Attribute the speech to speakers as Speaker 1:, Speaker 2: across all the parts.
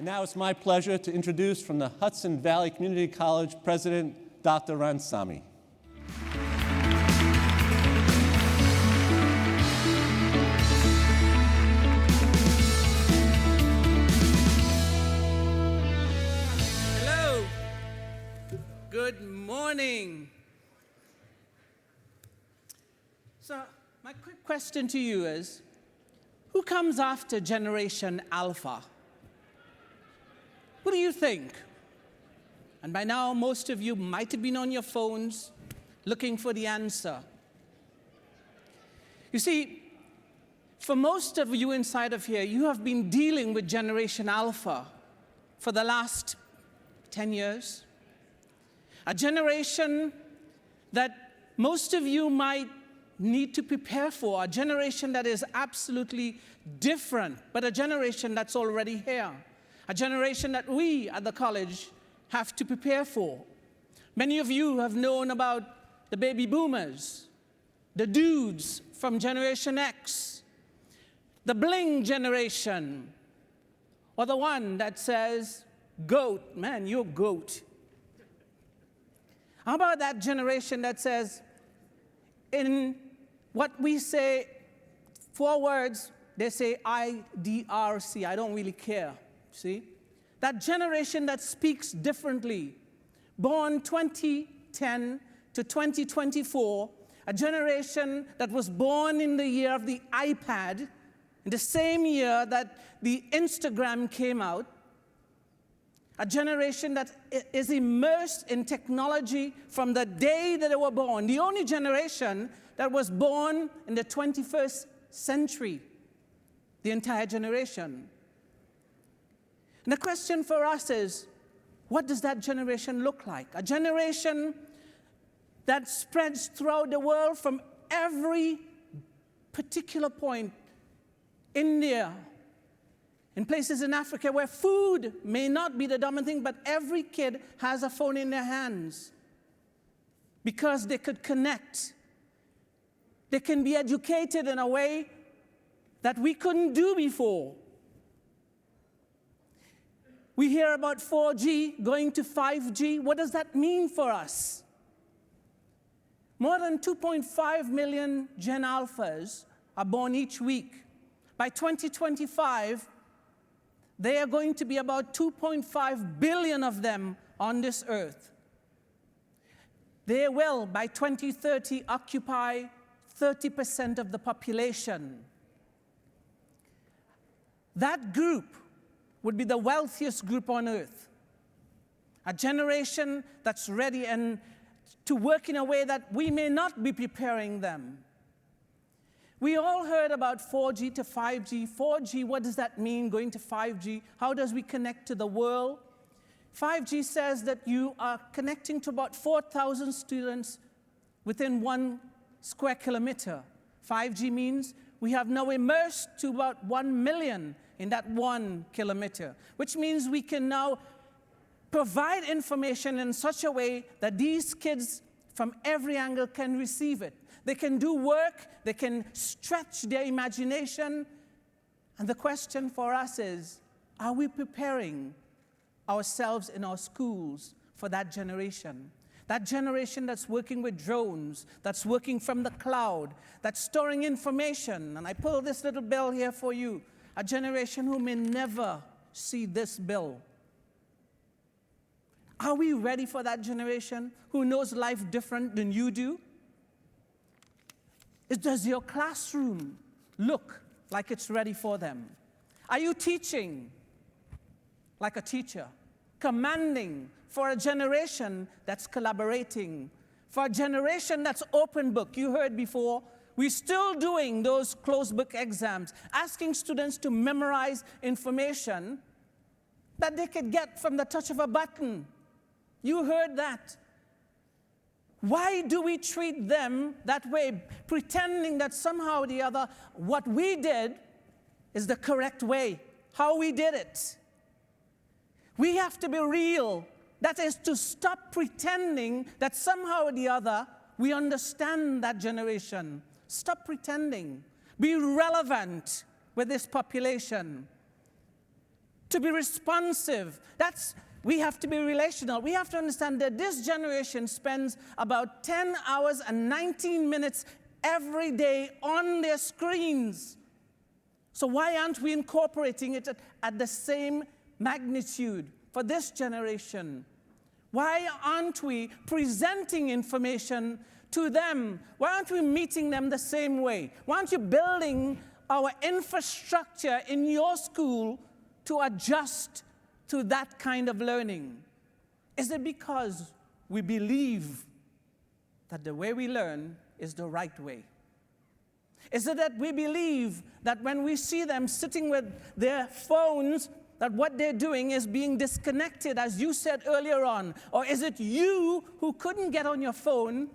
Speaker 1: And now it's my pleasure to introduce from the Hudson Valley Community College President, Dr. Ramsammy.
Speaker 2: Hello. Good morning. So, my quick question to you is, who comes after Generation Alpha? Who do you think? And by now, most of you might have been on your phones looking for the answer. You see, for most of you inside of here, you have been dealing with Generation Alpha for the last 10 years. A generation that most of you might need to prepare for, a generation that is absolutely different, but a generation that's already here. A generation that we at the college have to prepare for. Many of you have known about the baby boomers, the dudes from Generation X, the bling generation, or the one that says, goat, man, you're goat. How about that generation that says, in what we say, 4 words, they say IDRC, I don't really care. See? That generation that speaks differently, born 2010 to 2024, a generation that was born in the year of the iPad, in the same year that the Instagram came out, a generation that is immersed in technology from the day that they were born, the only generation that was born in the 21st century, the entire generation. And the question for us is, what does that generation look like? A generation that spreads throughout the world from every particular point. India, in places in Africa where food may not be the dominant thing, but every kid has a phone in their hands because they could connect. They can be educated in a way that we couldn't do before. We hear about 4G going to 5G. What does that mean for us? More than 2.5 million Gen Alphas are born each week. By 2025, there are going to be about 2.5 billion of them on this earth. They will, by 2030, occupy 30% of the population. That group would be the wealthiest group on earth. A generation that's ready and to work in a way that we may not be preparing them. We all heard about 4G to 5G. 4G, what does that mean, going to 5G? How does we connect to the world? 5G says that you are connecting to about 4,000 students within 1 square kilometer. 5G means we have now immersed to about 1 million in that 1 kilometer, which means we can now provide information in such a way that these kids from every angle can receive it. They can do work, they can stretch their imagination. And the question for us is, are we preparing ourselves in our schools for that generation? That generation that's working with drones, that's working from the cloud, that's storing information. And I pull this little bill here for you. A generation who may never see this bill. Are we ready for that generation who knows life different than you do? Does your classroom look like it's ready for them? Are you teaching like a teacher? Commanding for a generation that's collaborating, for a generation that's open book. You heard before, we're still doing those closed book exams, asking students to memorize information that they could get from the touch of a button. You heard that. Why do we treat them that way, pretending that somehow or the other what we did is the correct way, how we did it? We have to be real. That is to stop pretending that somehow or the other we understand that generation. Stop pretending. Be relevant with this population. to be responsive. We have to be relational. We have to understand that this generation spends about 10 hours and 19 minutes every day on their screens. So why aren't we incorporating it at the same magnitude for this generation? Why aren't we presenting information to them? Why aren't we meeting them the same way? Why aren't you building our infrastructure in your school to adjust to that kind of learning? Is it because we believe that the way we learn is the right way? Is it that we believe that when we see them sitting with their phones, that what they're doing is being disconnected, as you said earlier on? Or is it you who couldn't get on your phone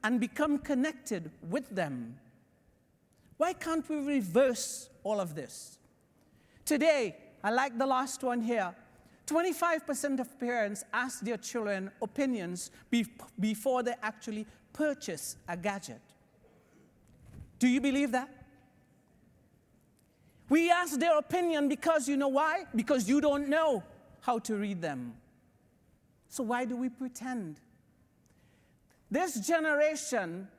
Speaker 2: and become connected with them? Why can't we reverse all of this? Today, I like the last one here. 25% of parents ask their children opinions before they actually purchase a gadget. Do you believe that? We ask their opinion because you know why? Because you don't know how to read them. So why do we pretend? This generation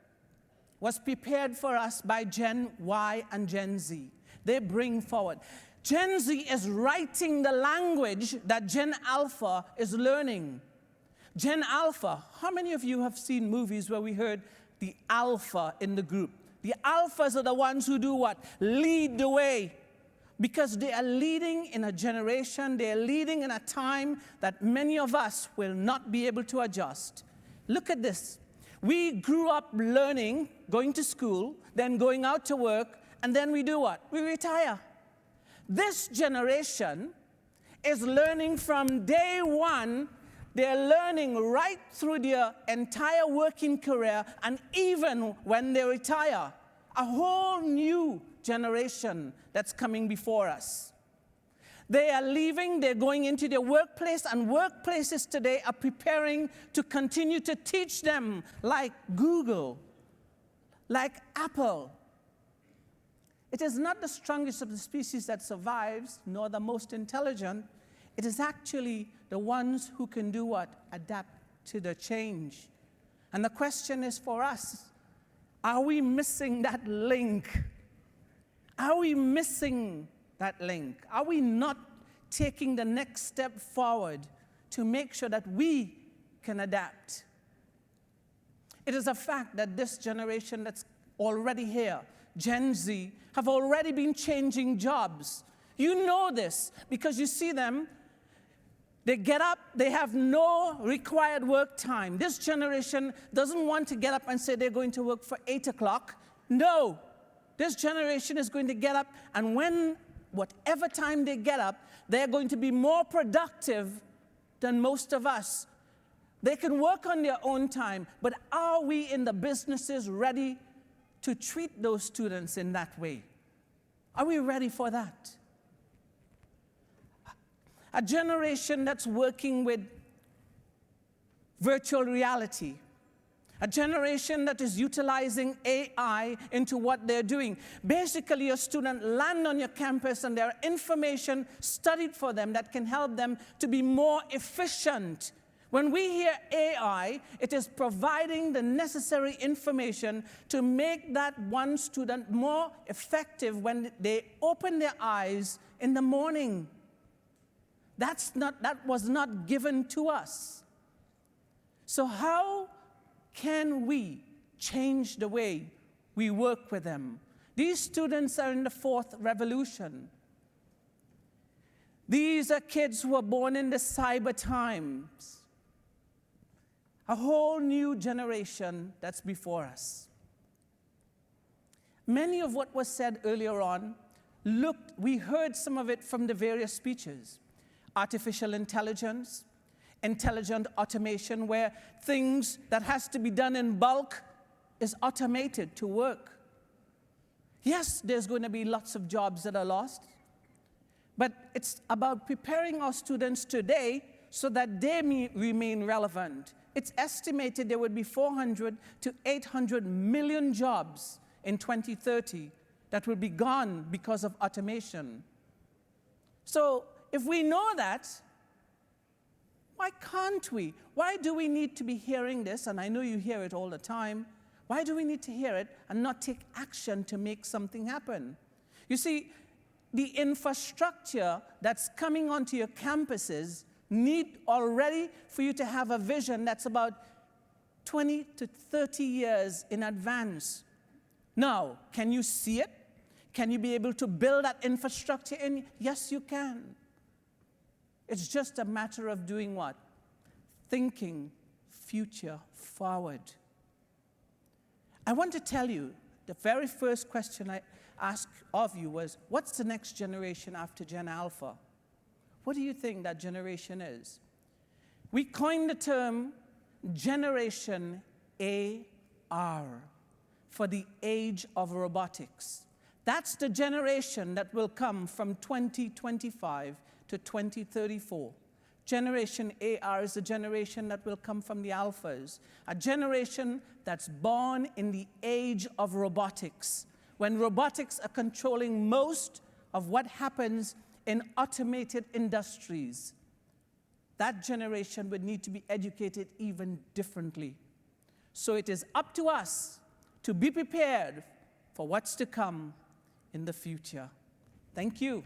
Speaker 2: was prepared for us by Gen Y and Gen Z. They bring forward. Gen Z is writing the language that Gen Alpha is learning. Gen Alpha, how many of you have seen movies where we heard the alpha in the group? The alphas are the ones who do what? Lead the way. Because they are leading in a generation, they are leading in a time that many of us will not be able to adjust. Look at this. We grew up learning, going to school, then going out to work, and then we do what? We retire. This generation is learning from day one. They're learning right through their entire working career, and even when they retire. A whole new generation that's coming before us. They are leaving, they're going into their workplace, and workplaces today are preparing to continue to teach them, like Google, like Apple. It is not the strongest of the species that survives, nor the most intelligent. It is actually the ones who can do what? Adapt to the change. And the question is for us, are we missing that link? Are we missing that link? Are we not taking the next step forward to make sure that we can adapt? It is a fact that this generation that's already here, Gen Z, have already been changing jobs. You know this because you see them. They get up, they have no required work time. This generation doesn't want to get up and say they're going to work for 8 o'clock. No, this generation is going to get up, and whatever time they get up, they're going to be more productive than most of us. They can work on their own time, but are we in the businesses ready to treat those students in that way? Are we ready for that? A generation that's working with virtual reality. A generation that is utilizing AI into what they're doing. Basically, a student lands on your campus and there are information studied for them that can help them to be more efficient. When we hear AI, it is providing the necessary information to make that one student more effective when they open their eyes in the morning. That was not given to us. So how can we change the way we work with them? These students are in the fourth revolution. These are kids who were born in the cyber times. A whole new generation that's before us. Many of what was said earlier on, we heard some of it from the various speeches. Artificial intelligence, intelligent automation, where things that has to be done in bulk is automated to work. Yes, there's going to be lots of jobs that are lost, but it's about preparing our students today so that they remain relevant. It's estimated there would be 400 to 800 million jobs in 2030 that will be gone because of automation. So if we know that, why can't we? Why do we need to be hearing this? And I know you hear it all the time. Why do we need to hear it and not take action to make something happen? You see, the infrastructure that's coming onto your campuses need already for you to have a vision that's about 20 to 30 years in advance. Now, can you see it? Can you be able to build that infrastructure in? Yes, you can. It's just a matter of doing what? Thinking future forward. I want to tell you, the very first question I asked of you was, what's the next generation after Gen Alpha? What do you think that generation is? We coined the term Generation AR for the age of robotics. That's the generation that will come from 2025 to 2034. Generation AR is the generation that will come from the alphas, a generation that's born in the age of robotics, when robotics are controlling most of what happens in automated industries. That generation would need to be educated even differently. So it is up to us to be prepared for what's to come in the future. Thank you.